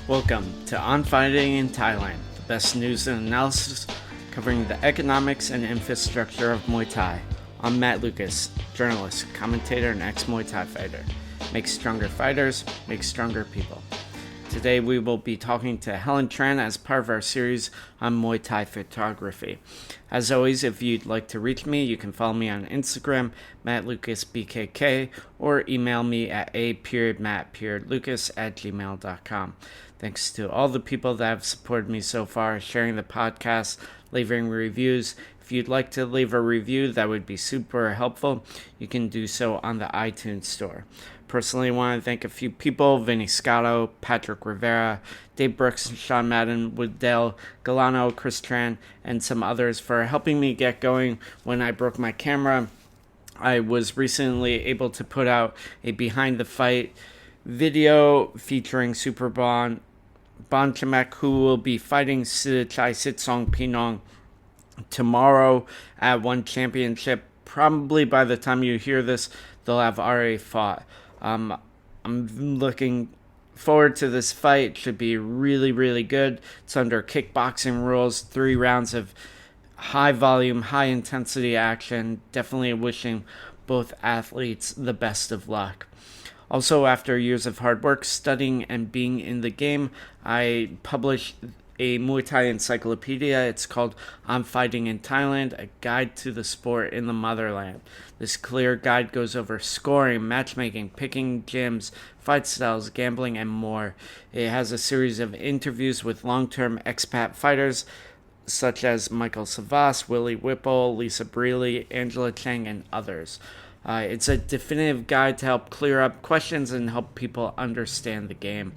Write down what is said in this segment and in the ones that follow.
Welcome to On Fighting in Thailand, the best news and analysis covering the economics and infrastructure of Muay Thai. I'm Matt Lucas, journalist, commentator, and ex-Muay Thai fighter. Make stronger fighters, make stronger people. Today we will be talking to Helen Tran as part of our series on Muay Thai photography. As always, if you'd like to reach me, you can follow me on Instagram, MattLucasBKK, or email me at a.matt.lucas@gmail.com. Thanks to all the people that have supported me so far, sharing the podcast, leaving reviews. If you'd like to leave a review, that would be super helpful. You can do so on the iTunes store. Personally, I want to thank a few people: Vinny Scotto, Patrick Rivera, Dave Brooks, Sean Madden, Woodell, Galano, Chris Tran, and some others for helping me get going when I broke my camera. I was recently able to put out a behind the fight video featuring Super Bonchamek, who will be fighting Sichai Sitsong Pinong tomorrow at One Championship. Probably by the time you hear this, they'll have already fought. I'm looking forward to this fight. It should be really, really good. It's under kickboxing rules, 3 rounds of high volume, high intensity action. Definitely wishing both athletes the best of luck. Also, after years of hard work, studying, and being in the game, I published a Muay Thai encyclopedia. It's called On Fighting in Thailand, a guide to the sport in the motherland. This clear guide goes over scoring, matchmaking, picking gyms, fight styles, gambling, and more. It has a series of interviews with long-term expat fighters such as Michael Savas, Willie Whipple, Lisa Brealey, Angela Chang, and others. It's a definitive guide to help clear up questions and help people understand the game.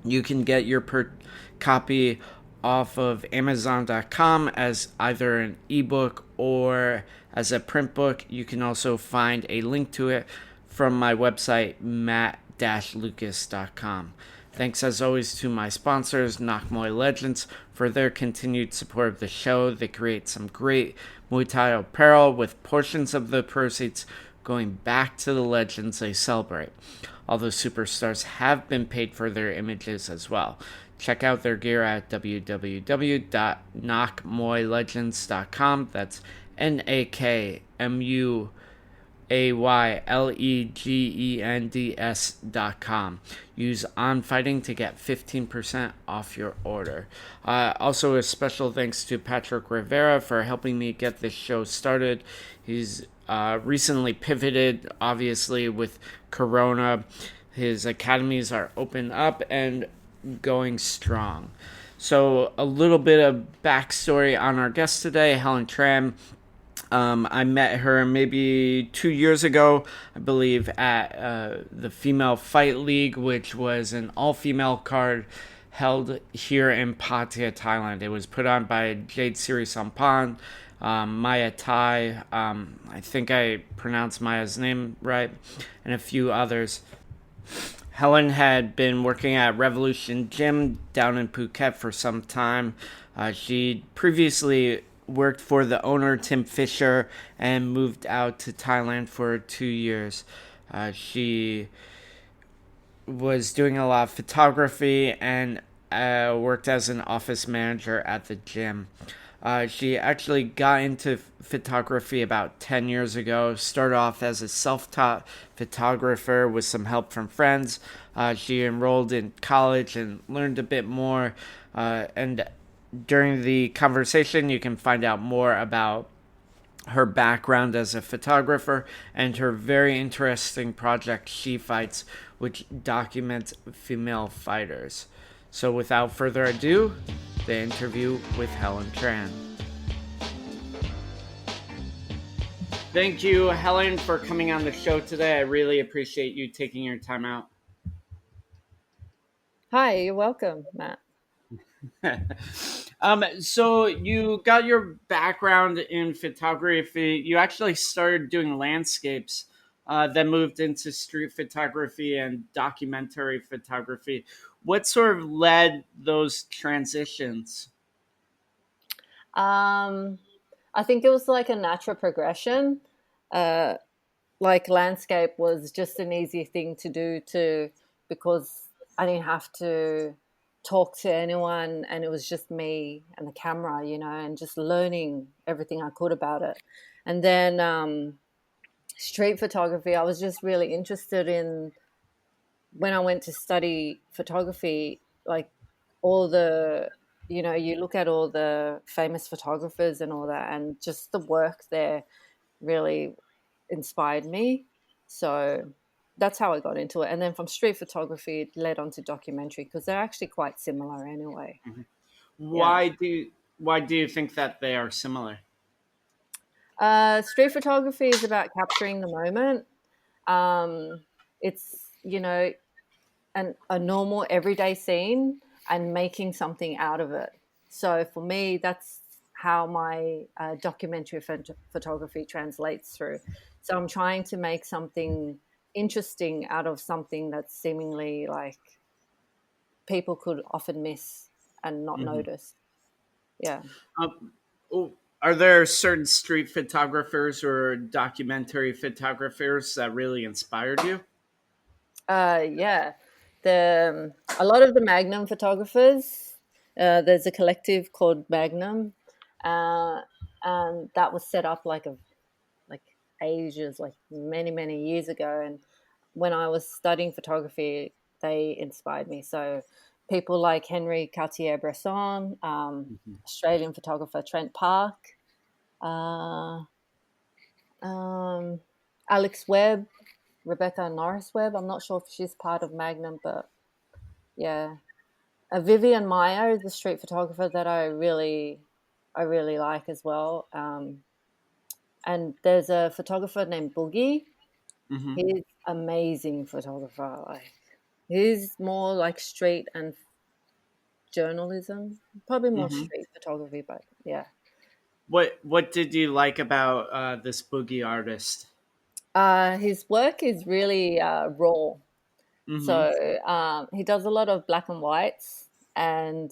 You can get your copy off of Amazon.com as either an ebook or as a print book. You can also find a link to it from my website, matt-lucas.com. Thanks as always to my sponsors, Muay Legends, for their continued support of the show. They create some great Muay Thai apparel with portions of the proceeds going back to the legends they celebrate. Although superstars have been paid for their images as well. Check out their gear at www.nakmuaylegends.com. That's NAKMUAYLEGENDS.com. Use On Fighting to get 15% off your order. Also, a special thanks to Patrick Rivera for helping me get this show started. He's recently pivoted, obviously, with Corona. His academies are open up and going strong. So, a little bit of backstory on our guest today, Helen Tran. I met her maybe 2 years ago, I believe, at the Female Fight League, which was an all-female card held here in Pattaya, Thailand. It was put on by Jade Siri Sampan, Maya Thai, I think I pronounced Maya's name right, and a few others. Helen had been working at Revolution Gym down in Phuket for some time. She previously worked for the owner, Tim Fisher, and moved out to Thailand for 2 years. She was doing a lot of photography and worked as an office manager at the gym. She actually got into photography about 10 years ago, started off as a self-taught photographer with some help from friends. She enrolled in college and learned a bit more, and during the conversation you can find out more about her background as a photographer and her very interesting project She Fights, which documents female fighters. So without further ado, the interview with Helen Tran. Thank you, Helen, for coming on the show today. I really appreciate you taking your time out. Hi, you're welcome, Matt. So you got your background in photography. You actually started doing landscapes, then moved into street photography and documentary photography. What sort of led those transitions? I think it was like a natural progression. Uh, like landscape was just an easy thing to do because I didn't have to. talk to anyone, and it was just me and the camera, and just learning everything I could about it. And then street photography, I was just really interested in when I went to study photography, like all the, you look at all the famous photographers and all that, and just the work there really inspired me. So that's how I got into it. And then from street photography, it led on to documentary because they're actually quite similar anyway. Yeah. Why do why do you think that they are similar? Street photography is about capturing the moment. It's, a normal everyday scene and making something out of it. So for me, that's how my documentary photography translates through. So I'm trying to make something interesting out of something that's seemingly like people could often miss and not Hmm. notice. Yeah. Um, oh, are there certain street photographers or documentary photographers that really inspired you? Yeah. A lot of the Magnum photographers. There's a collective called Magnum, uh, and that was set up like ages, like many years ago. And when I was studying photography, they inspired me. So people like Henry Cartier-Bresson, Hmm. Australian photographer Trent Park, uh, um, Alex Webb, Rebecca Norris Webb. I'm not sure if she's part of Magnum, but yeah. Vivian Meyer is a street photographer that I really like as well. And there's a photographer named Boogie. Hmm. He's amazing photographer. Like he's more like street and journalism, probably more Hmm. street photography, but yeah. What did you like about this boogie artist? His work is really raw. Hmm. So he does a lot of black and whites, and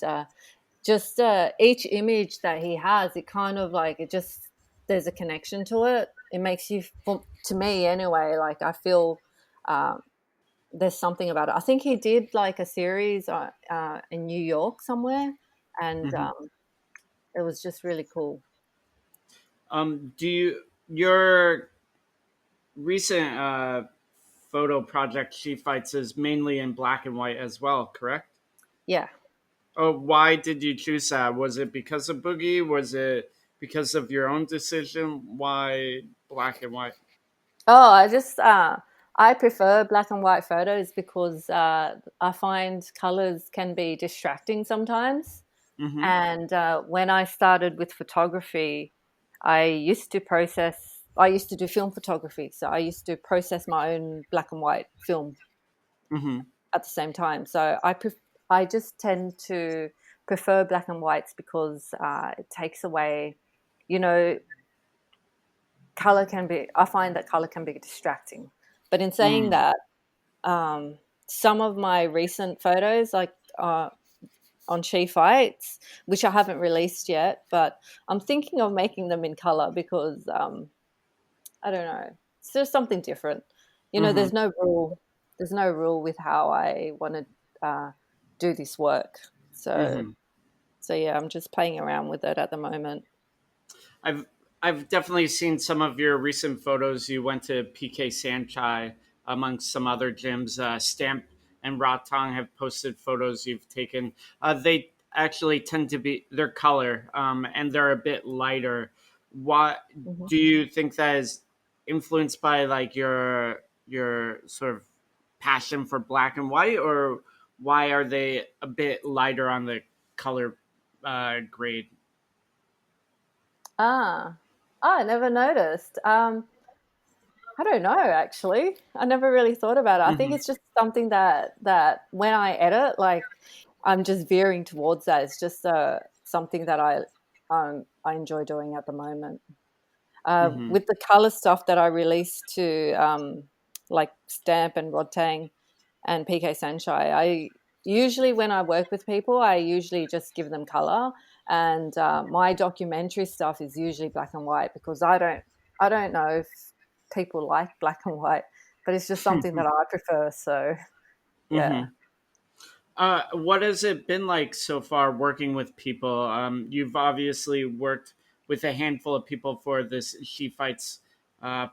just each image that he has, it kind of like it just there's a connection to it. It makes you, to me anyway, like I feel um, there's something about it. I think he did like a series in New York somewhere, and Hmm. it was just really cool. Do your recent photo project She Fights is mainly in black and white as well, correct? Yeah. Oh, why did you choose that? Was it because of Boogie? Was it because of your own decision? Why black and white? Oh, I prefer black and white photos because I find colors can be distracting sometimes. Mm-hmm. And when I started with photography, I used to do film photography. So I used to process my own black and white film Mm-hmm. at the same time. So I just tend to prefer black and whites because it takes away, you know, I find that color can be distracting. But in saying Mm. that, some of my recent photos, like on She Fights, which I haven't released yet, but I'm thinking of making them in color because I don't know, it's just something different. Mm-hmm. There's no rule with how I want to do this work. So Mm-hmm. so yeah, I'm just playing around with it at the moment. I've I've definitely seen some of your recent photos. You went to PK Sanchai amongst some other gyms. Stamp and Ratong have posted photos you've taken. They actually tend to be their color, and they're a bit lighter. What Mhm. do you think that is influenced by, like your sort of passion for black and white, or why are they a bit lighter on the color grade? Ah, I never noticed. I don't know actually. I never really thought about it. I think Mm-hmm. it's just something that when I edit, like I'm just veering towards that. It's just something that I enjoy doing at the moment. Mm-hmm. With the color stuff that I released to like Stamp and Rodtang and PK Sanchai, I usually when I work with people, I usually just give them color, and my documentary stuff is usually black and white because I don't know if people like black and white, but it's just something that I prefer. So yeah. Mm-hmm. What has it been like so far working with people? You've obviously worked with a handful of people for this She Fights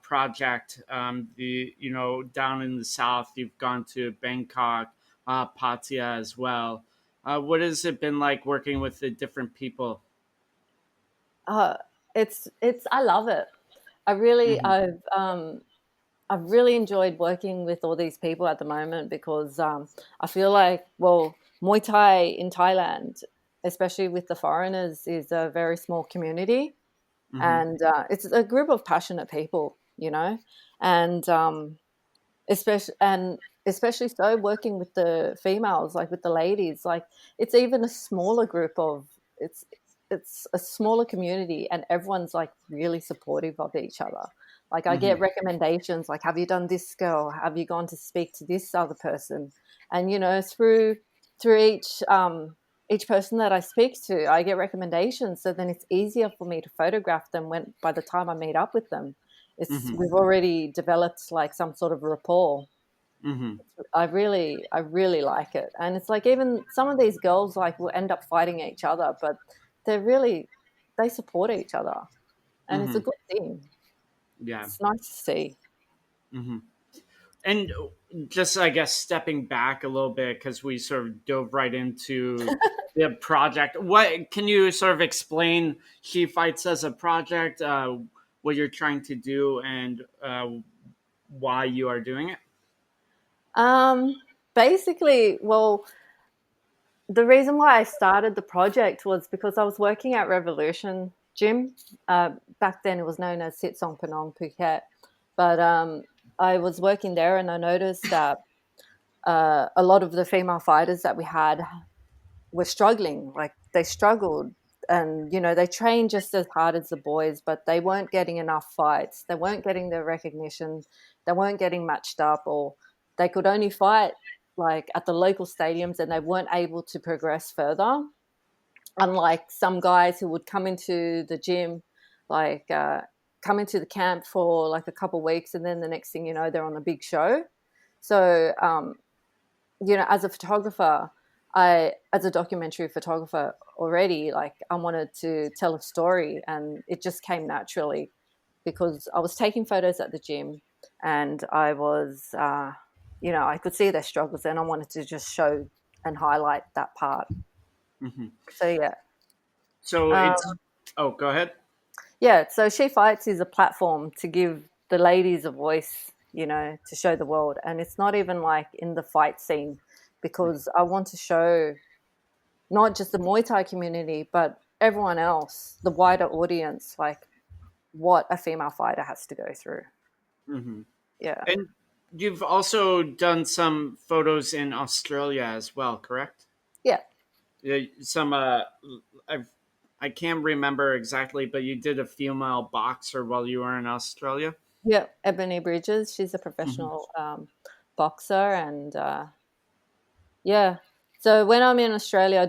project. Down in the south, you've gone to Bangkok, Pattaya as well. What has it been like working with the different people? Uh, it's I love it. I really Hmm. I've really enjoyed working with all these people at the moment because I feel like, well, Muay Thai in Thailand, especially with the foreigners, is a very small community, Hmm. and it's a group of passionate people, you know, and especially so working with the females, like with the ladies, like it's even a smaller group of it's a smaller community, and everyone's like really supportive of each other. Like I Hmm. get recommendations, like, have you done this, girl? Have you gone to speak to this other person? And through each person that I speak to, I get recommendations, so then it's easier for me to photograph them when by the time I meet up with them. It's Hmm. we've already developed like some sort of rapport. Hmm. I really like it, and it's like even some of these girls like will end up fighting each other, but they support each other, and it's a Hmm. good thing. Yeah. It's nice to see. Hmm. And just, I guess, stepping back a little bit because we sort of dove right into the project. What can you sort of explain She Fights as a project, what you're trying to do, and why you are doing it? Um, Basically, well, the reason why I started the project was because I was working at Revolution Gym. Back then, it was known as Sit Song Phanong Phuket, but I was working there, and I noticed that a lot of the female fighters that we had were struggling. Like they struggled, and they trained just as hard as the boys, but they weren't getting enough fights. They weren't getting the recognition. They weren't getting matched up, or they could only fight like at the local stadiums, and they weren't able to progress further. Unlike some guys who would come into the gym, like come into the camp for like a couple of weeks, and then the next thing you know, they're on a big show. So as a photographer, as a documentary photographer already, like I wanted to tell a story, and it just came naturally because I was taking photos at the gym, and I was, I could see their struggles, and I wanted to just show and highlight that part. Hmm. So yeah, So it's, um, oh, go ahead. yeah. So She Fights is a platform to give the ladies a voice, to show the world, and it's not even like in the fight scene because I want to show not just the Muay Thai community, but everyone else, the wider audience, like what a female fighter has to go through. Hmm. Yeah. And you've also done some photos in Australia as well, correct? Yeah. Yeah, some I've I can't remember exactly, but you did a female boxer while you were in Australia. Yeah. Ebony Bridges, she's a Hmm. professional boxer. And yeah. So when I'm in Australia,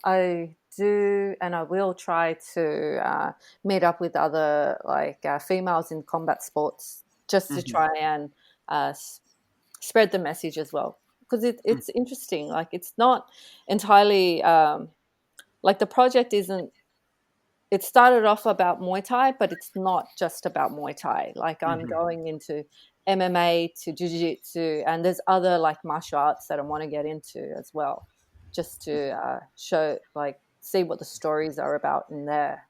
I do, and I will try to meet up with other like females in combat sports just to Hmm. try and uh, spread the message as well, because it's interesting. Like it's not entirely like the project isn't. It started off about Muay Thai, but it's not just about Muay Thai. Like I'm Hmm. going into MMA to Jiu Jitsu, and there's other like martial arts that I want to get into as well, just to show like see what the stories are about in there.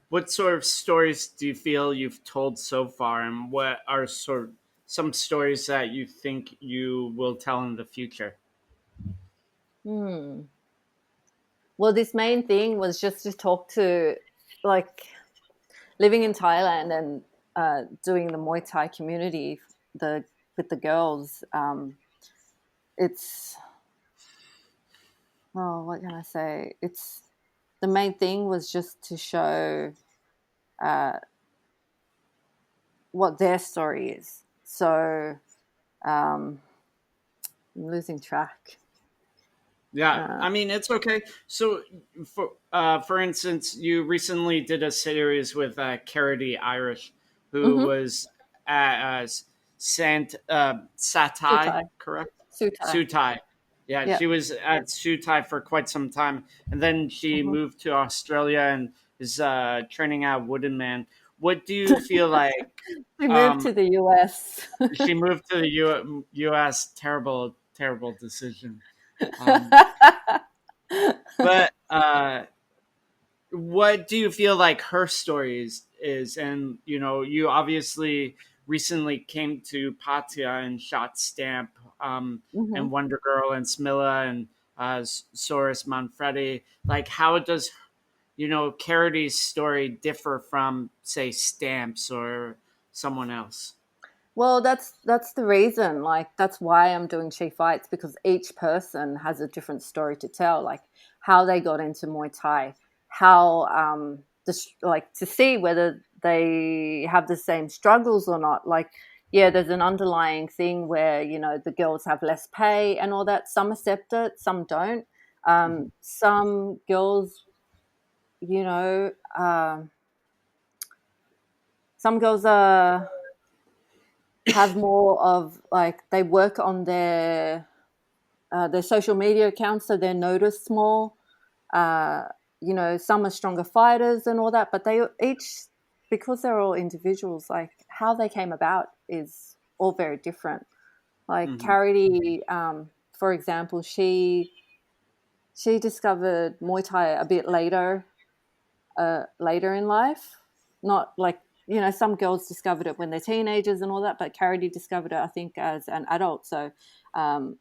What sort of stories do you feel you've told so far, and what are sort of some stories that you think you will tell in the future? Hmm. Well, this main thing was just to talk to like living in Thailand and doing the Muay Thai community, the with the girls. It's what can I say? It's the main thing was just to show uh, what their story is. So um, I'm losing track. Yeah, Uh, I mean it's okay. So, for instance, you recently did a series with Carody Irish, who mm-hmm. was at Sant Still Satai, Thai. correct? Sutai. Sutai. Yeah, Yeah. she was at Sutai for quite some time, and then she Mhm. moved to Australia and is training at Wooden Man. What do you feel like? We moved Um, to the US. she moved to the U.S. Terrible, terrible decision. Um, but what do you feel like her story is? And you obviously recently came to Pattaya and shot Stamp, Hmm. and Wonder Girl and Smilla and Soros Manfredi. Like, how does Carody's story differ from, say, Stamps or someone else? Well, that's the reason. Like that's why I'm doing She Fights, because each person has a different story to tell. Like how they got into Muay Thai, how like to see whether they have the same struggles or not. Like yeah, there's an underlying thing where the girls have less pay and all that. Some accept it, some don't. Hmm. Some girls, you know, some girls have more of like they work on their social media accounts, so they're noticed more. Uh, some are stronger fighters and all that, but they each, because they're all individuals, like how they came about is all very different. Like Hmm. Carody, for example, she discovered Muay Thai a bit later in life. Not like some girls discovered it when they're teenagers and all that, but Carody discovered it, I think, as an adult. So, um,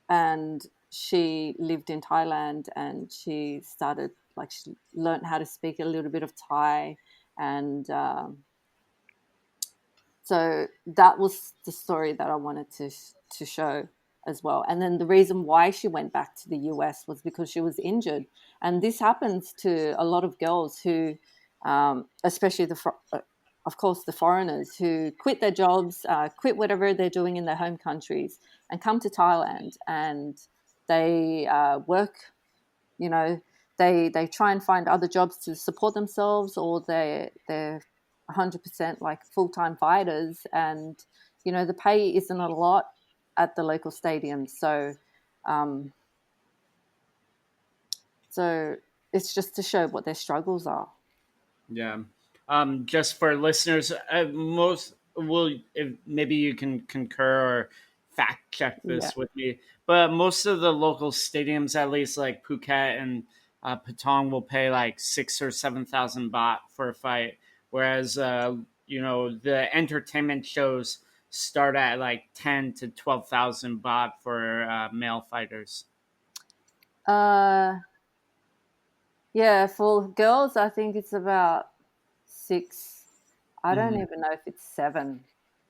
and she lived in Thailand, and she started like she learned how to speak a little bit of Thai, and so that was the story that I wanted to show as well. And then the reason why she went back to the US was because she was injured, and this happens to a lot of girls who, especially of course, the foreigners who quit their jobs, quit whatever they're doing in their home countries, and come to Thailand, and they work. You know, they try and find other jobs to support themselves, or they're 100% like full-time fighters, and the pay isn't a lot at the local stadiums. Um so it's just to show what their struggles are. Yeah. Just for listeners, most will, if maybe you can concur or fact check Yeah. this with me, but most of the local stadiums, at least like Phuket and Patong, will pay like 6 or 7 thousand baht for a fight, whereas the entertainment shows start at like 10 to 12 thousand baht for male fighters. uh yeah, for girls I think it's about 6. I don't Hmm. even know if it's 7.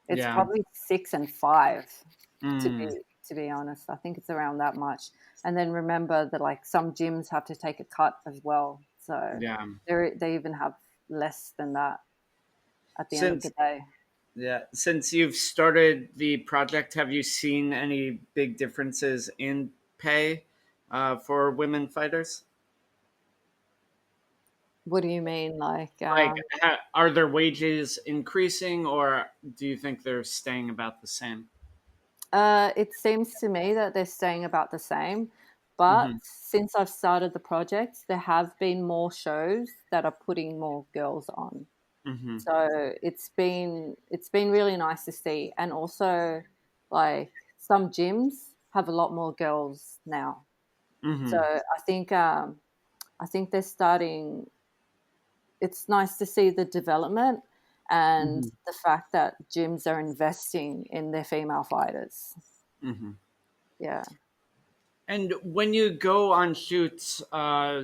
It's Yeah. probably 6 and 5, to Mm. be honest. I think it's around that much. And then remember that like some gyms have to take a cut as well. So Yeah. they even have less than that at the end of the Since day. Yeah, since you've started the project, have you seen any big differences in pay for women fighters? What do you mean? Like, Like, are their wages increasing, or do you think they're staying about the same? it seems to me that they're staying about the same. But Mm-hmm. since I've started the project, there have been more shows that are putting more girls on. Mm-hmm. So it's been really nice to see, and also like some gyms have a lot more girls now. So Mm-hmm. I think they're starting. It's nice to see the development and Mm-hmm. the fact that gyms are investing in their female fighters. Mm-hmm. Yeah. And when you go on shoots,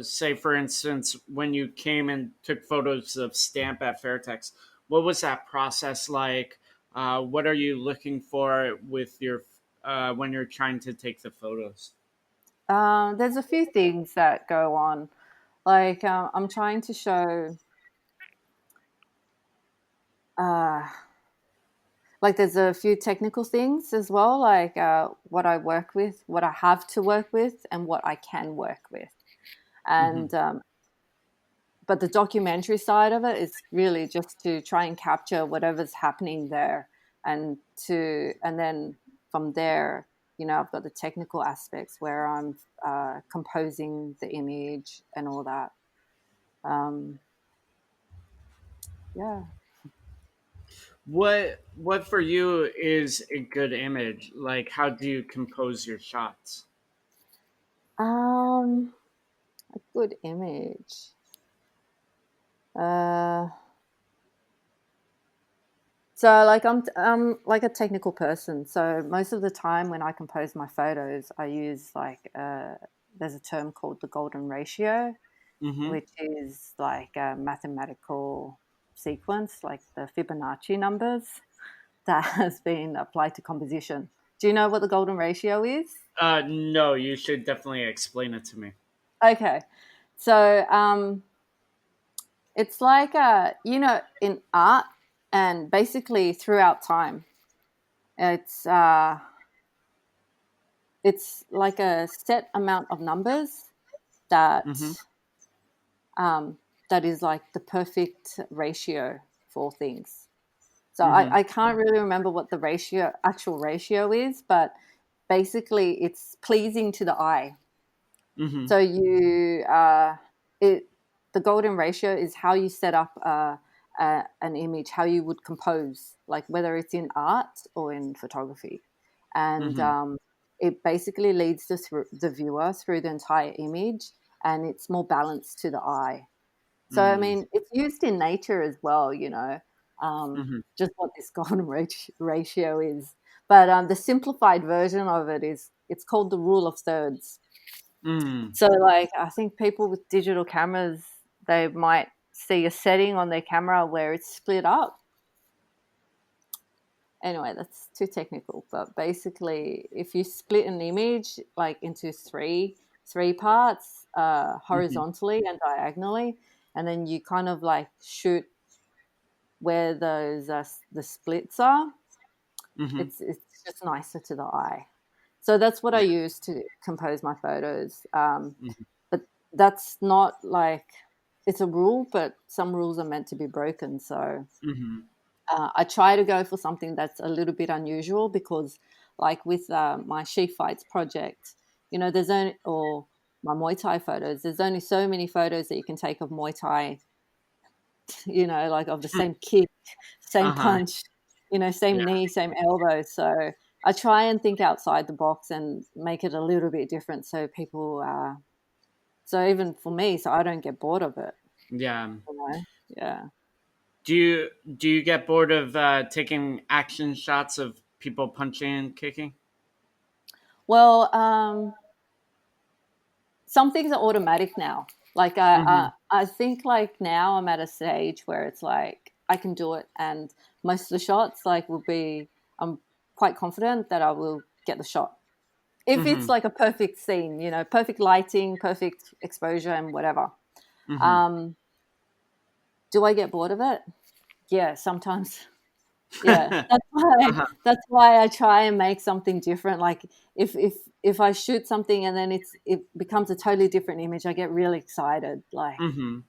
say for instance, when you came and took photos of Stamp at Fairtex, what was that process like? What are you looking for with your when you're trying to take the photos? There's a few things that go on. Like I'm trying to show. Uh, like there's a few technical things as well, like what I work with, what I have to work with, and what I can work with. Mm-hmm. And but the documentary side of it is really just to try and capture whatever's happening there, and then from there. I've got the technical aspects where I'm composing the image and all that. Yeah. What for you is a good image? Like, how do you compose your shots? A good image. Uh, so like I'm like a technical person. So most of the time when I compose my photos, I use like there's a term called the golden ratio, Mm-hmm. which is like a mathematical sequence, like the Fibonacci numbers that has been applied to composition. Do you know what the golden ratio is? No, you should definitely explain it to me. Okay. So it's like in art and basically throughout time, it's uh, it's like a set amount of numbers that Mm-hmm. um, that is like the perfect ratio for things. So Mm-hmm. I can't really remember what the actual ratio is, but basically it's pleasing to the eye. Mm-hmm. So it the golden ratio is how you set up an image, how you would compose, like whether it's in art or in photography, and Mm-hmm. it basically leads the viewer through the entire image, and it's more balanced to the eye. So I Mm-hmm. mean, it's used in nature as well, Mm-hmm. just what this golden ratio is. But the simplified version of it is it's called the rule of thirds. Mm-hmm. So, like, I think people with digital cameras, they might see a setting on their camera where it's split up. Anyway, that's too technical, but basically, if you split an image like into three parts, Mm-hmm. horizontally and diagonally, and then you kind of like shoot where those the splits are, Mm-hmm. it's just nicer to the eye. So that's what I Yeah. use to compose my photos. Mm-hmm. But that's not like it's a rule, but some rules are meant to be broken. So Mm-hmm. I try to go for something that's a little bit unusual because, like with my She Fights project, there's only, or my Muay Thai photos, there's only so many photos that you can take of Muay Thai, like of the same kick, same Uh-huh. punch, same Yeah. knee, same elbow. So I try and think outside the box and make it a little bit different so people, so even for me, so I don't get bored of it, Yeah. you know? Yeah. Do you get bored of taking action shots of people punching and kicking? Well, some things are automatic now. Like Mm-hmm. I think like now I'm at a stage where it's like I can do it, and most of the shots like will be. I'm quite confident that I will get the shot if it's Mm-hmm. like a perfect scene, perfect lighting, perfect exposure, and whatever. Mm-hmm. Um, do I get bored of it? Yeah, sometimes. Yeah, that's why Uh-huh. that's why I try and make something different. Like if I shoot something and then it becomes a totally different image, I get really excited. Like, Mm-hmm.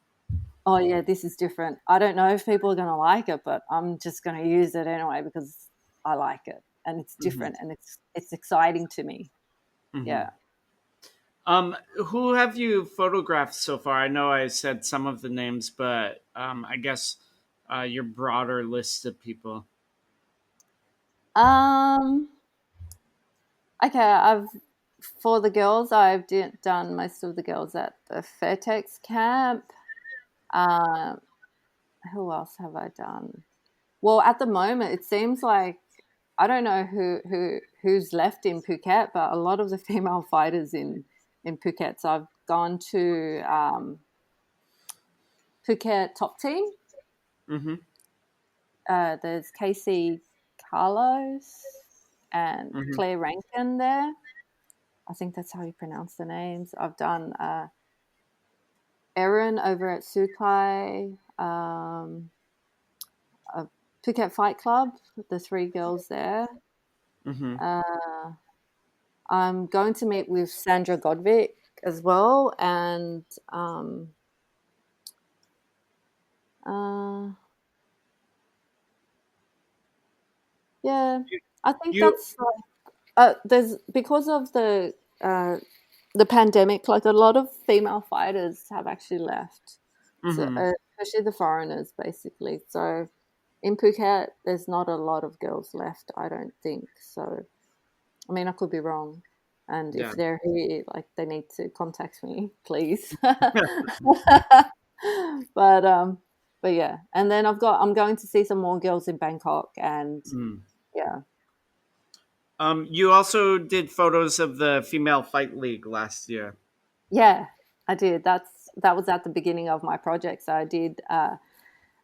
oh yeah, this is different. I don't know if people are gonna like it, but I'm just gonna use it anyway because I like it and it's Mm-hmm. different and it's exciting to me. Mm-hmm. Yeah. Who have you photographed so far? I know I said some of the names, but I guess your broader list of people. Um. Okay. For the girls, done most of the girls at the Fairtex camp. Um. Who else have I done? Well, at the moment, it seems like I don't know who's left in Phuket, but a lot of the female fighters in Phuket. So I've gone to Phuket top team. Mm-hmm. There's Casey Carlos and Mm-hmm. Claire Rankin there. I think that's how you pronounce the names. I've done Erin over at Sukai, uh, Phuket Fight Club, the three girls there. Mm-hmm. Uh, I'm going to meet with Sandra Godvic as well, and uh, yeah, I think You that's like. there's because of the pandemic, like a lot of female fighters have actually left, so Mm-hmm. especially the foreigners, basically. So in Phuket, there's not a lot of girls left, I don't think. So I mean, I could be wrong, and if Yeah. they're here, like they need to contact me, please. but um, but yeah, and then I'm going to see some more girls in Bangkok, and Mm. yeah, You also did photos of the female fight league last year. yeah, I did. That was at the beginning of my project. So I did.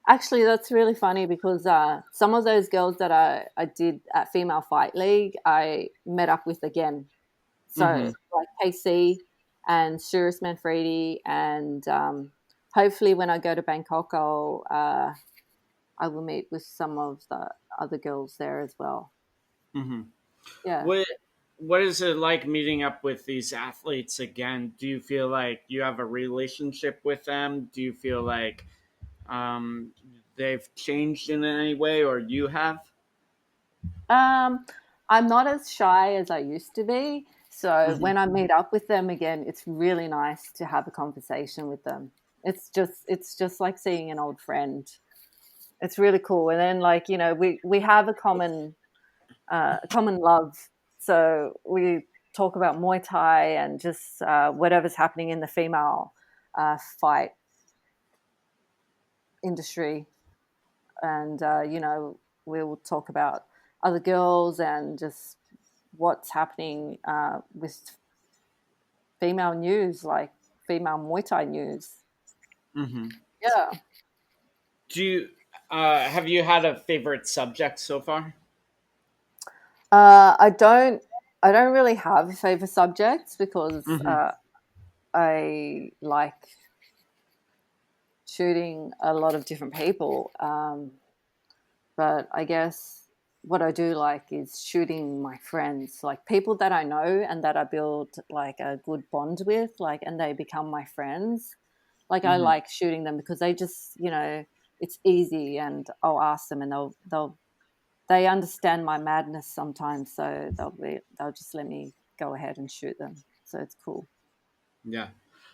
Actually, that's really funny because some of those girls that I did at Female Fight League, I met up with again. So Mm-hmm. like KC and Shiris Manfredi, and hopefully when I go to Bangkok, I will meet with some of the other girls there as well. Mm-hmm. Yeah. What What is it like meeting up with these athletes again? Do you feel like you have a relationship with them? Do you feel like they've changed in any way, or you have? Um, I'm not as shy as I used to be. So Mm-hmm. when I meet up with them again, it's really nice to have a conversation with them. It's just like seeing an old friend. It's really cool. And then like, we have a common love. So we talk about Muay Thai and just whatever's happening in the female fight industry. And we will talk about other girls and just what's happening with female news, like female Muay Thai news. Mm-hmm. Yeah. Do you Have you had a favorite subject so far? I don't. I don't really have favorite subjects because Mm-hmm. I like shooting a lot of different people. But I guess what I do like is shooting my friends, like people that I know and that I build like a good bond with, like, and they become my friends. Like I Mm-hmm. like shooting them because they just, it's easy, and I'll ask them, and they understand my madness sometimes, so they'll just let me go ahead and shoot them. So it's cool. Yeah.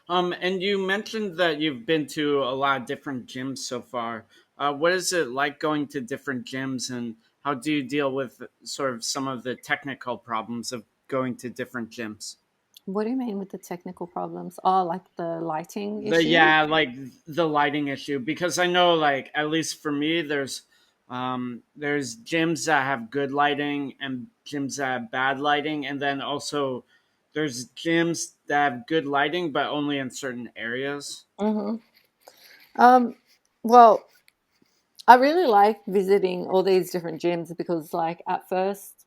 And you mentioned that you've been to a lot of different gyms so far. What is it like going to different gyms, and how do you deal with sort of some of the technical problems of going to different gyms? What do you mean with the technical problems? Oh, like the lighting The issue? Yeah, like the lighting issue, because I know, like, at least for me, there's gyms that have good lighting and gyms that have bad lighting, and then also there's gyms that have good lighting but only in certain areas. Hmm. Um, well, I really like visiting all these different gyms because, like, at first,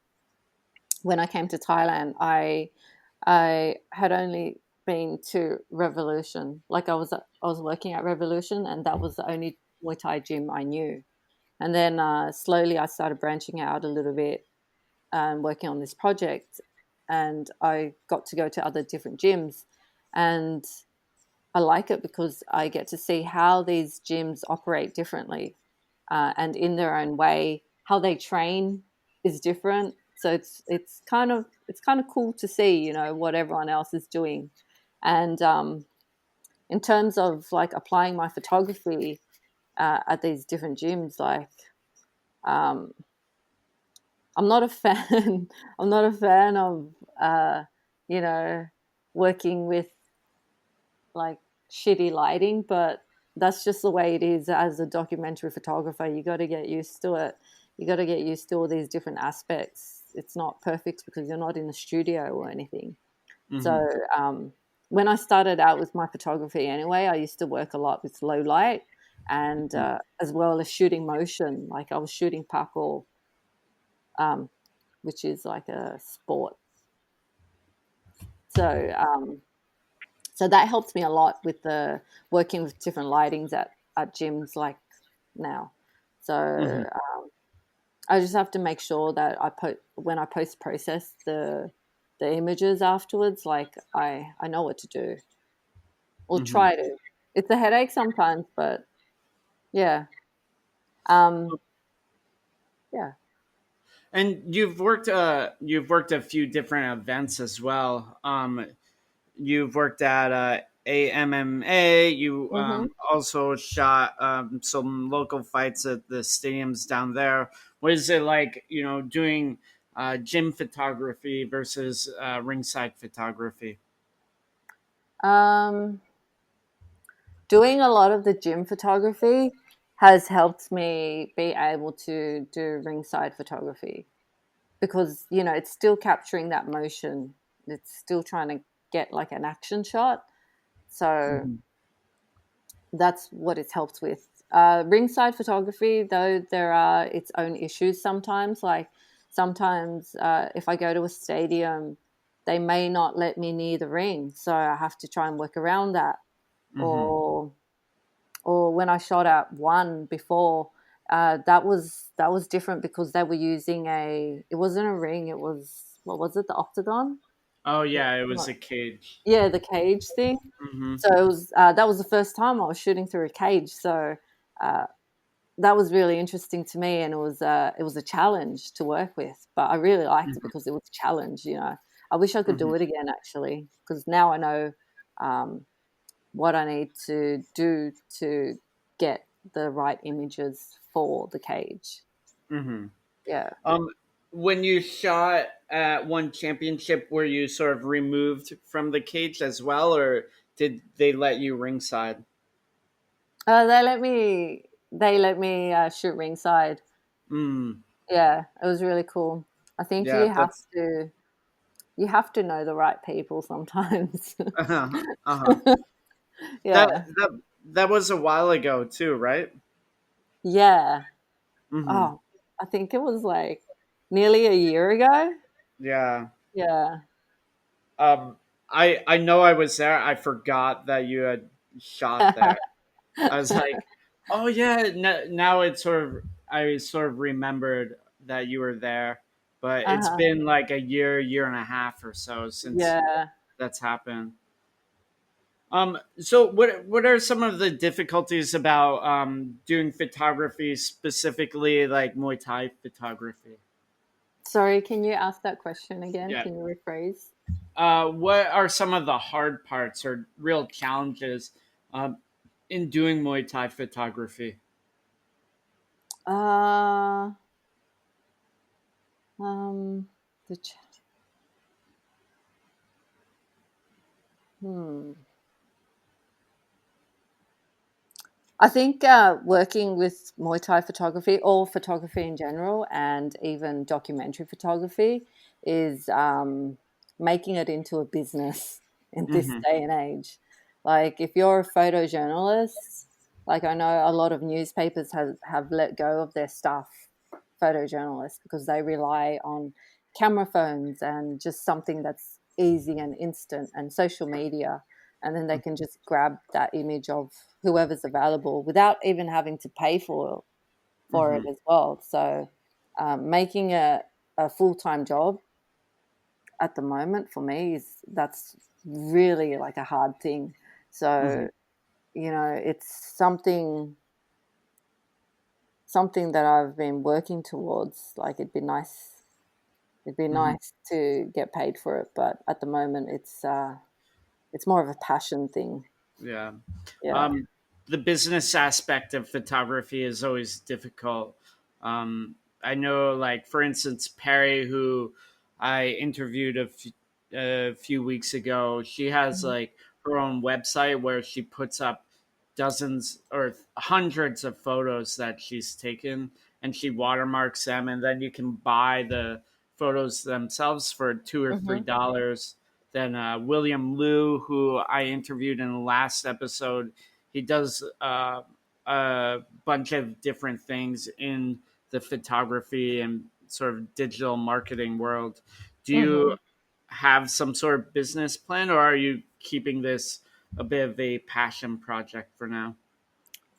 when I came to Thailand, I had only been to Revolution. Like, I was working at Revolution, and that was the only Muay Thai gym I knew. And then slowly, I started branching out a little bit and working on this project, and I got to go to other different gyms, and I like it because I get to see how these gyms operate differently, and in their own way. How they train is different, so it's kind of cool to see, what everyone else is doing. And in terms of like applying my photography at these different gyms, like um, I'm not a fan. I'm not a fan of uh, you know working with like shitty lighting, but that's just the way it is as a documentary photographer. You got to get used to it. You got to get used to all these different aspects. It's not perfect because you're not in the studio or anything. Hmm. So when I started out with my photography anyway, I used to work a lot with low light, and as well as shooting motion. Like I was shooting parkour, um, which is like a sport. So so that helped me a lot with the working with different lightings at gyms like now. So Hmm. I just have to make sure that when I post process the images afterwards, like I know what to do or Hmm. try to. It's a headache sometimes, but yeah, um, yeah. And you've worked a few different events as well. You've worked at AMMA. You Mm-hmm. also shot some local fights at the stadiums down there. What is it like, doing gym photography versus ringside photography? Um, Doing a lot of the gym photography has helped me be able to do ringside photography because, it's still capturing that motion. It's still trying to get like an action shot. So Hmm. that's what it's helped with. Ringside photography, though, there are its own issues sometimes. Like sometimes if I go to a stadium, they may not let me near the ring. So I have to try and work around that. Hmm. Or when I shot at one before, that was different because they were using it wasn't a ring, it was, what was it, the octagon? Oh yeah, it was a cage. Yeah, the cage thing. Hmm. So it was that was the first time I was shooting through a cage. So uh, that was really interesting to me, and it was a challenge to work with. But I really liked it because it was a challenge. I wish I could Hmm. do it again actually, because now I know um, what I need to do to get the right images for the cage. Hmm. Yeah. Um, when you shot at one championship, were you sort of removed from the cage as well, or did they let you ringside? They let me shoot ringside. Mm, Yeah, it was really cool. I think yeah, you have that's to you have to know the right people sometimes. uh-huh, uh-huh. That Yeah. that that was a while ago too, right? Yeah. Mm-hmm. Oh, I think it was like nearly a year ago. Yeah. Yeah. Um, I know I was there. I forgot that you had shot there. I was like, oh yeah. Now it's sort of I sort of remembered that you were there, but it's Uh-huh. been like a year and a half or so since Yeah. that's happened. So what are some of the difficulties about doing photography, specifically like Muay Thai photography? Sorry, can you ask that question again? Yeah. Can you rephrase? What are some of the hard parts or real challenges um, in doing Muay Thai photography? Uh, um, the ch- hmm. I think working with Muay Thai photography or photography in general, and even documentary photography, is making it into a business in this Mm-hmm. day and age. Like, if you're a photojournalist, like I know a lot of newspapers have let go of their staff photojournalists because they rely on camera phones and just something that's easy and instant, and social media, and then they can just grab that image of whoever's available without even having to pay for Mm-hmm. it as well. So making a full time job at the moment for me is that's really like a hard thing. Mm-hmm. So it's something that I've been working towards. Like it'd be Mm-hmm. nice to get paid for it, but at the moment it's more of a passion thing. Yeah. Yeah. Um, the business aspect of photography is always difficult. I know, like, for instance, Perry, who I interviewed a few weeks ago, she has Mhm. like her own website where she puts up dozens or hundreds of photos that she's taken and she watermarks them, and then you can buy the photos themselves for Mhm. $2 or $3. Then William Liu, who I interviewed in the last episode, he does a bunch of different things in the photography and sort of digital marketing world. Do you Mhm. have some sort of business plan, or are you keeping this a bit of a passion project for now?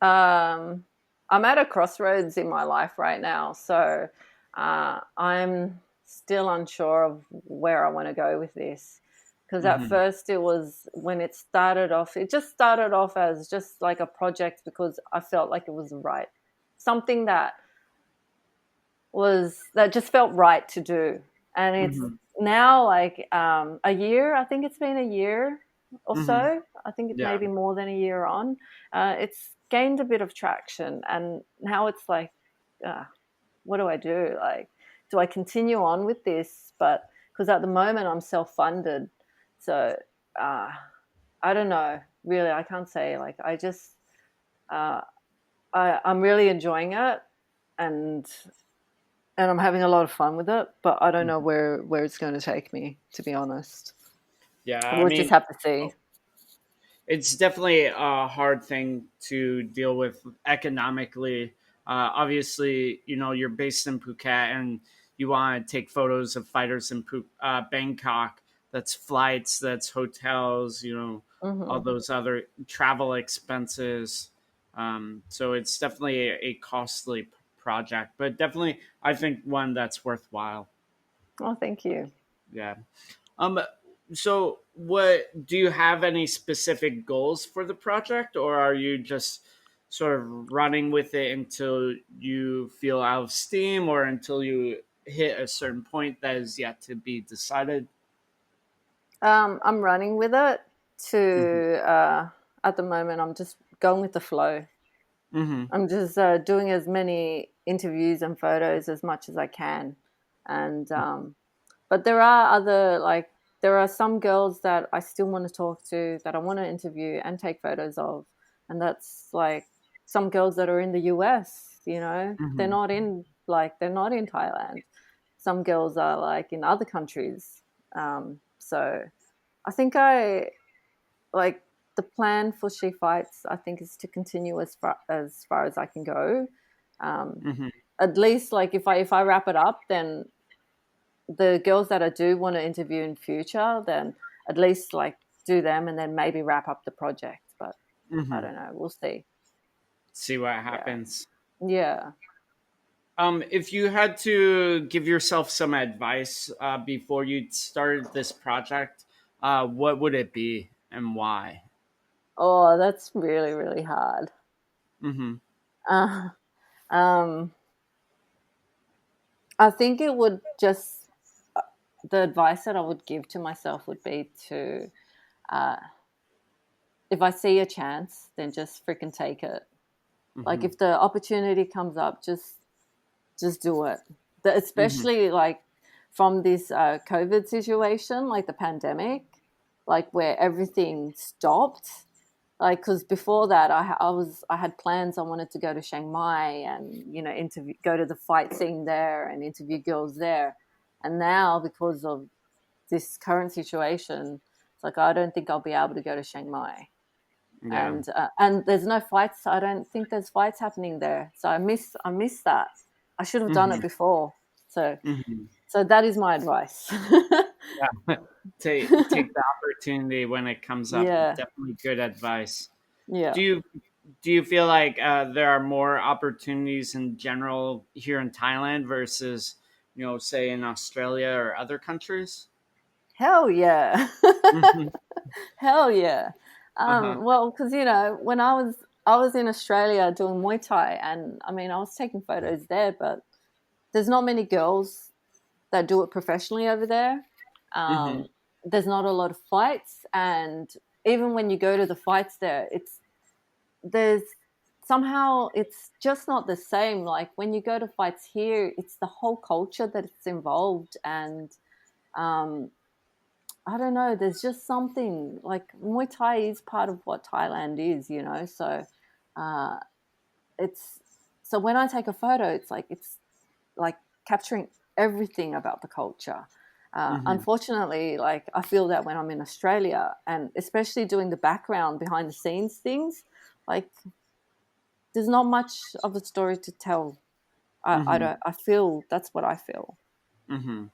Um, I'm at a crossroads in my life right now, so I'm still unsure of where I want to go with this. Because at Mm-hmm. first, it was when it started off, it just started off as just like a project because I felt like it was right, something that that just felt right to do. And it's Mm-hmm. now like a year. I think it's been a year or Mm-hmm. so. I think it may Yeah. be more than a year on. It's gained a bit of traction, and now it's like, uh, what do I do? Like, do I continue on with this? But because at the moment I'm self-funded, so uh, I don't know. Really, I can't say. Like, I just uh, I'm really enjoying it, and I'm having a lot of fun with it. But I don't know where it's going to take me. To be honest, Yeah. I we'll just mean, have to see. it's definitely a hard thing to deal with economically. Obviously, you're based in Phuket and you want to take photos of fighters in Bangkok. That's flights, that's hotels, all Hmm. those other travel expenses. So it's definitely a costly project, but definitely, I think one that's worthwhile. Oh, thank you. Yeah. Um, so what do you have any specific goals for the project, or are you just sort of running with it until you feel out of steam or until you hit a certain point that is yet to be decided? I'm running with it. Mm-hmm. At the moment, I'm just going with the flow. Mm-hmm. I'm just doing as many interviews and photos as much as I can, and but there are other like there are some girls that I still want to talk to that I want to interview and take photos of, and that's like some girls that are in the US. Mm-hmm. They're not in Thailand. Some girls are like in other countries. So I think I like the plan for She Fights. I think is to continue as far as I can go. Um, Mm-hmm. at least like if I wrap it up, then the girls that I do want to interview in future, then at least like do them and then maybe wrap up the project. But I Mm-hmm. don't know. We'll see. See what Yeah. happens. Yeah. If you had to give yourself some advice before you started this project, what would it be and why? Oh, that's really, really hard. Mm-hmm. Uh, um, I think it would just, the advice that I would give to myself would be to, uh, if I see a chance, then just freaking take it. Like Mm-hmm. if the opportunity comes up, just do it. Mm-hmm. Especially like from this COVID situation, like the pandemic, like where everything stopped. Like because before that, I had plans. I wanted to go to Chiang Mai and interview, go to the fight scene there and interview girls there. And now because of this current situation, it's like I don't think I'll be able to go to Chiang Mai. Yeah. And there's no fights. I don't think there's fights happening there. So I miss that. I should have done Mm-hmm. it before. So Mm-hmm. so that is my advice. Yeah. Take the opportunity when it comes up. Yeah, Definitely good advice. Do yeah. you do you feel like there are more opportunities in general here in Thailand versus say in Australia or other countries? Hell yeah. Mm-hmm. Hell yeah. Uh-huh. Well, because when I was in Australia doing Muay Thai, and I mean I was taking photos there, but there's not many girls that do it professionally over there. Mm-hmm. Um, there's not a lot of fights, and even when you go to the fights there, there's somehow it's just not the same. Like when you go to fights here, it's the whole culture that's involved, and um, I don't know. There's just something like Muay Thai is part of what Thailand is. So uh, it's so when I take a photo, it's like capturing everything about the culture. Mm-hmm. Unfortunately, like I feel that when I'm in Australia, and especially doing the background behind the scenes things, like there's not much of a story to tell. I Mm-hmm. don't. I feel that's what I feel, Mm-hmm.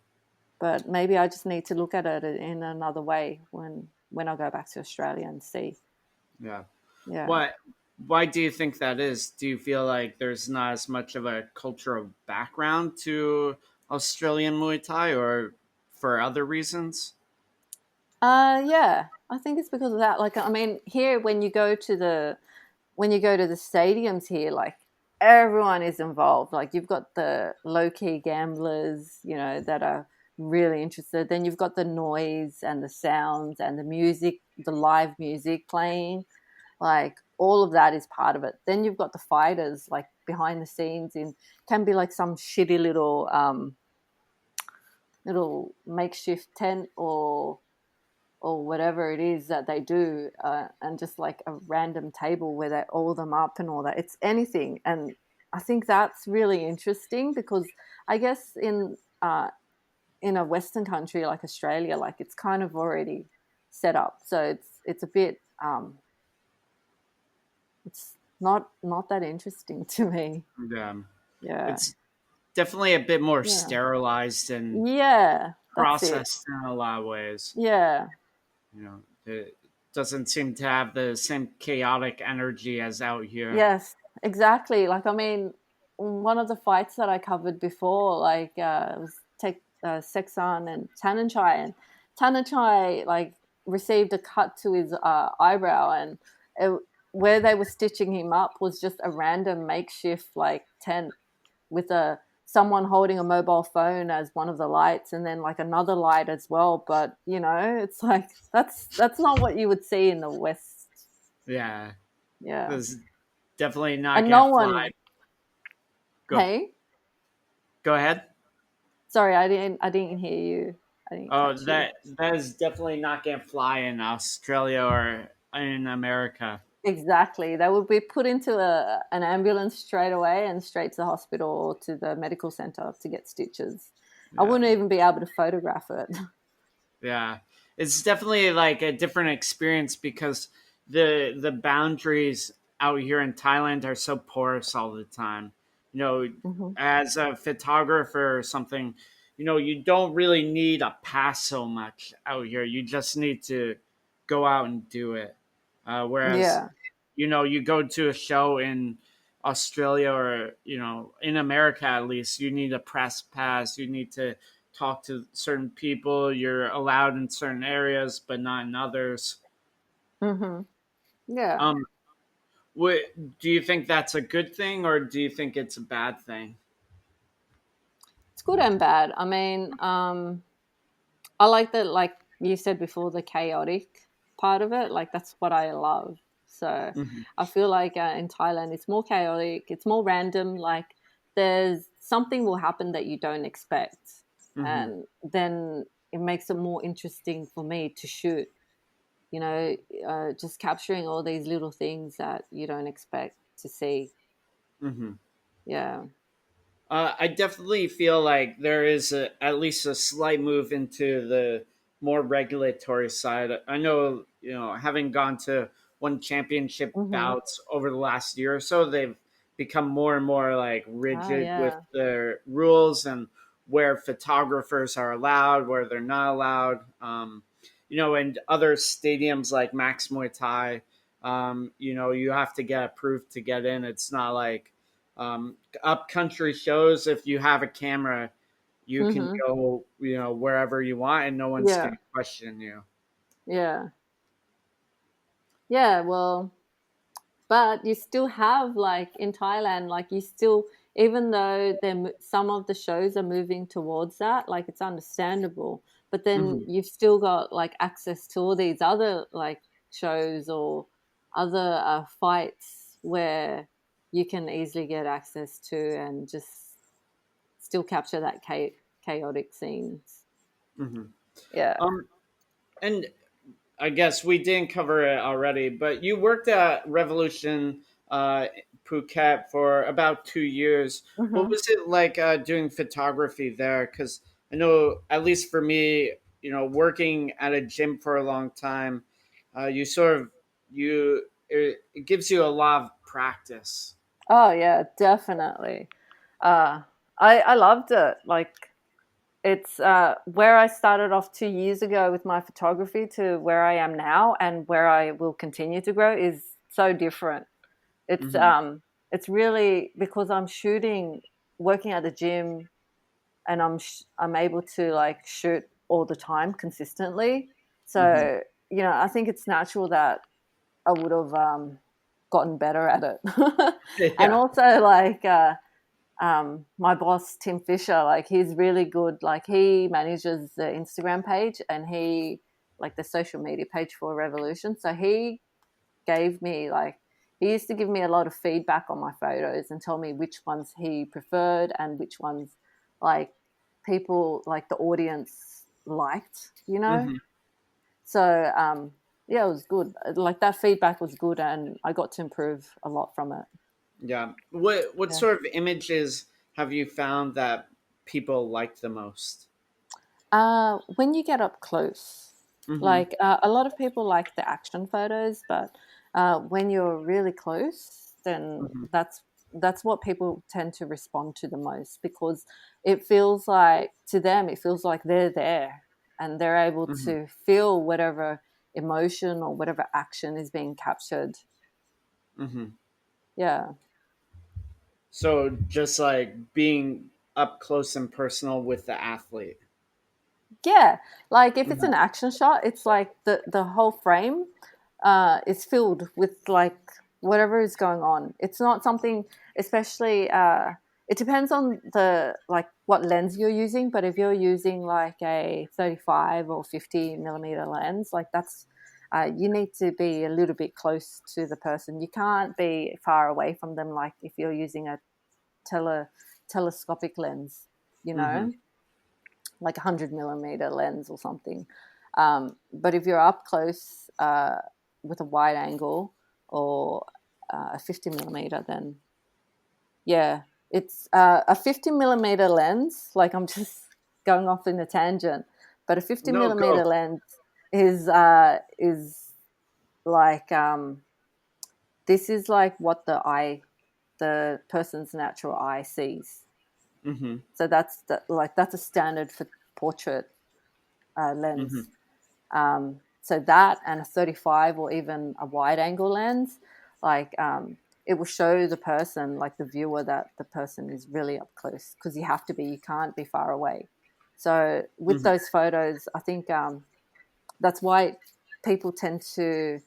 but maybe I just need to look at it in another way when I go back to Australia and see. Yeah. Yeah. What why do you think that is? Do you feel like there's not as much of a cultural background to Australian Muay Thai or for other reasons? Yeah. I think it's because of that. Like, I mean, here when you go to the stadiums here, like everyone is involved. Like you've got the low key gamblers, you know, that are really interested. Then you've got the noise and the sounds and the music, the live music playing. Like all of that is part of it. Then you've got the fighters, like behind the scenes in can be like some shitty little makeshift tent or whatever it is that they do, and just like a random table where they all them up and all that. It's anything, and I think that's really interesting because I guess in a Western country like Australia, like it's kind of already set up, so it's a bit it's not that interesting to me. Yeah. Yeah, It's definitely a bit more yeah, sterilized and yeah. That's it. processed in a lot of ways. Yeah. You know, it doesn't seem to have the same chaotic energy as out here. Yes, exactly. Like, I mean, one of the fights that I covered before, like, it was Sexan and Tanachai, like, received a cut to his eyebrow, and it, where they were stitching him up was just a random makeshift, like, tent with a someone holding a mobile phone as one of the lights and then like another light as well, but you know it's like that's not what you would see in the West. Yeah, Yeah. this is definitely not And gonna no fly. one. Go, Hey, go ahead. sorry, I didn't hear you. I didn't Oh, catch you. that is definitely not gonna fly in Australia or in America. Exactly, they would be put into an ambulance straight away and straight to the hospital or to the medical center to get stitches. I Yeah, wouldn't even be able to photograph it. yeah. It's definitely like a different experience because the boundaries out here in Thailand are so porous all the time. You know, Hmm. as a photographer or something, you know, you don't really need a pass so much out here. You just need to go out and do it. Whereas, Yeah. you know, you go to a show in Australia or, you know, in America at least, you need a press pass. You need to talk to certain people. You're allowed in certain areas, but not in others. Hmm. Yeah. Um, what, do you think that's a good thing or do you think it's a bad thing? It's good and bad. I mean, I like the, like you said before, the chaotic part of it. Like that's what I love. So Hmm. I feel like in Thailand, it's more chaotic. It's more random. Like there's something will happen that you don't expect, Hmm. and then it makes it more interesting for me to shoot. You know, just capturing all these little things that you don't expect to see. Hmm. Yeah. I definitely feel like there is at least a slight move into the more regulatory side. I know, you know, having gone to one championship Hmm. bouts over the last year or so, they've become more and more like Oh rigid with yeah. their rules and where photographers are allowed, where they're not allowed. You know, and other stadiums like Max Muay Thai, you know, you have to get approved to get in. It's not like up country shows. If you have a camera, you can Hmm. go, you know, wherever you want, and no one's Yeah. gonna question you. Yeah. Yeah. Well, but you still have like in Thailand, like you still, even though some of the shows are moving towards that, like it's understandable, but then Hmm. you've still got like access to all these other like shows or other fights where you can easily get access to and just still capture that chaotic scenes. Hmm. Yeah. Um, and I guess we didn't cover it already, but you worked at Revolution Phuket for about 2 years. What Hmm. was it like doing photography there? Because I know, at least for me, you know, working at a gym for a long time, you sort of it gives you a lot of practice. Oh yeah, definitely. Uh, I loved it. Like it's where I started off 2 years ago with my photography to where I am now and where I will continue to grow is so different. It's Hmm. um it's really because I'm shooting, working at the gym, and I'm able to like shoot all the time consistently. Hmm. So you know, I think it's natural that I would have. gotten better at it. And Yeah. also like my boss Tim Fisher, like he's really good. Like he manages the Instagram page and he like the social media page for Revolution. So he gave me like he used to give me a lot of feedback on my photos and tell me which ones he preferred and which ones like people like the audience liked, you know. Hmm. So yeah, it was good. Like that feedback was good, and I got to improve a lot from it. Yeah. What Yeah. sort of images have you found that people like the most? When you get up close, Hmm. like a lot of people like the action photos, but when you're really close, then Hmm. that's what people tend to respond to the most because it feels like to them it feels like they're there and they're able Hmm. to feel whatever emotion or whatever action is being captured. Hmm. Yeah. So just like being up close and personal with the athlete. Yeah, like if it's Hmm. an action shot, it's like the whole frame is filled with like whatever is going on. It's not something, especially. It depends on the like what lens you're using, but if you're using like a 35 or 50 millimeter lens, like that's you need to be a little bit close to the person. You can't be far away from them, like if you're using a tele telescopic lens, you Hmm. know, like a 100 millimeter lens or something. But if you're up close with a wide angle or a 50 millimeter, then yeah, it's a 50 millimeter lens. Like I'm just going off in a tangent, but a 50 No, go. millimeter lens is like this is like what the person's natural eye sees. Hmm. So that's a standard for portrait Hmm. lens. So that and a 35 or even a wide angle lens, like it will show the person, like the viewer, that the person is really up close because you have to be, you can't be far away. So with Hmm. those photos, I think that's why people tend to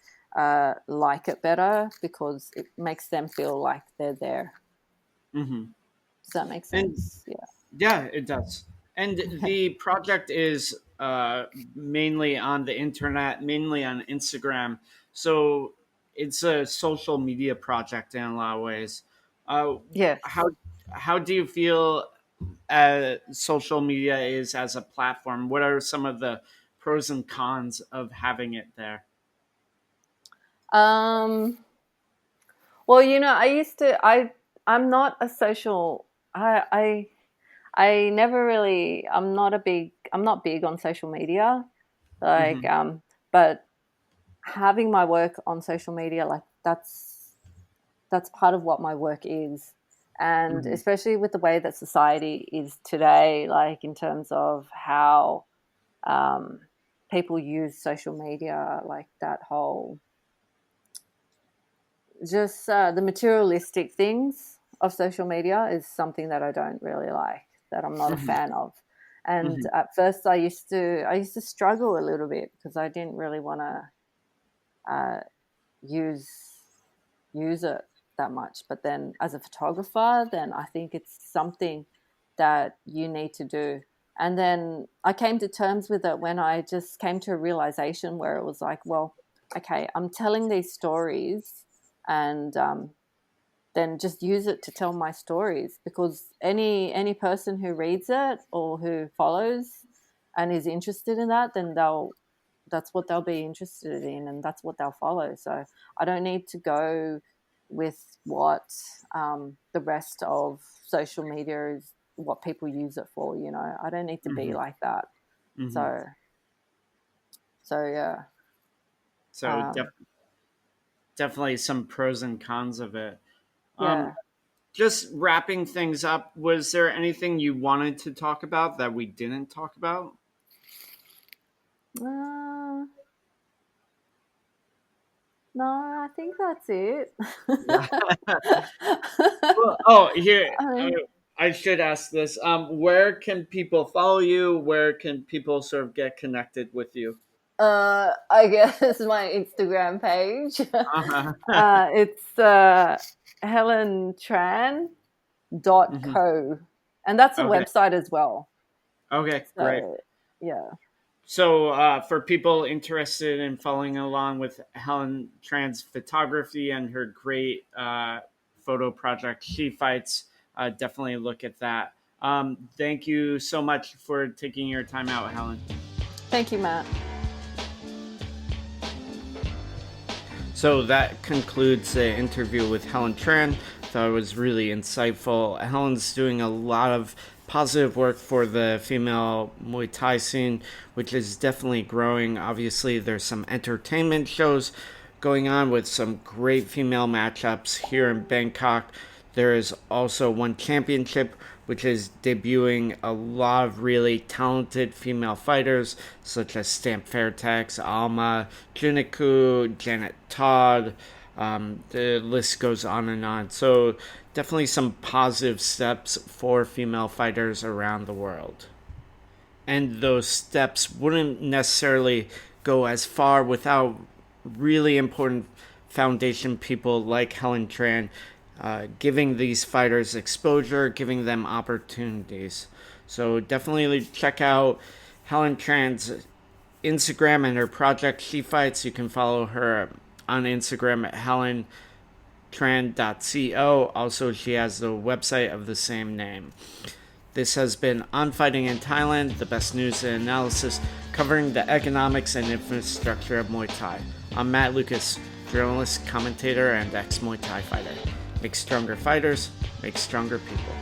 like it better because it makes them feel like they're there. Hmm. Does that make And sense? Yeah. yeah, it does. And the project is mainly on the internet, mainly on Instagram. So it's a social media project in a lot of ways. Uh, Yes. how how do you feel social media is as a platform? What are some of the pros and cons of having it there? Um, Well, I used to. I'm not a social. I never really. I'm not a big. I'm not big on social media. Like Hmm. but having my work on social media, like that's part of what my work is, and Hmm. especially with the way that society is today, like in terms of how um, people use social media, like that whole just the materialistic things of social media is something that I don't really like, that I'm not a Hmm. fan of. And Hmm. at first I used to struggle a little bit because I didn't really want to use use it that much. But then as a photographer, then I think it's something that you need to do. And then I came to terms with it when I just came to a realization where it was like, well, okay, I'm telling these stories, and then just use it to tell my stories, because any person who reads it or who follows and is interested in that, then that's what they'll be interested in and that's what they'll follow. So I don't need to go with what the rest of social media is, what people use it for. I don't need to be Hmm. like that. Hmm. So yeah. So um, definitely some pros and cons of it. Um, yeah. just wrapping things up, was there anything you wanted to talk about that we didn't talk about? uh, no, I think that's it. Yeah. Well, oh, here, um, I should ask this. Where can people follow you? Where can people sort of get connected with you? I guess my Instagram page. Uh-huh. It's Helen Tran Hmm. .co, and that's a Okay. website as well. Okay. Great. So yeah, So, for people interested in following along with Helen Tran's photography and her great photo project, She Fights, definitely look at that. Thank you so much for taking your time out, Helen. thank you, Matt. So that concludes the interview with Helen Tran. Thought it was really insightful. Helen's doing a lot of positive work for the female Muay Thai scene, which is definitely growing. Obviously, there's some entertainment shows going on with some great female matchups here in Bangkok. There is also one championship which is debuting a lot of really talented female fighters such as Stamp Fairtex, Alma, Juniku, Janet Todd. The list goes on and on. So definitely some positive steps for female fighters around the world. And those steps wouldn't necessarily go as far without really important foundation people like Helen Tran giving these fighters exposure, giving them opportunities. So definitely check out Helen Tran's Instagram and her project She Fights. You can follow her on Instagram at helentran.co. Also, she has the website of the same name. This has been On Fighting in Thailand, the best news and analysis covering the economics and infrastructure of Muay Thai. I'm Matt Lucas, journalist, commentator, and ex-Muay Thai fighter. Make stronger fighters, make stronger people.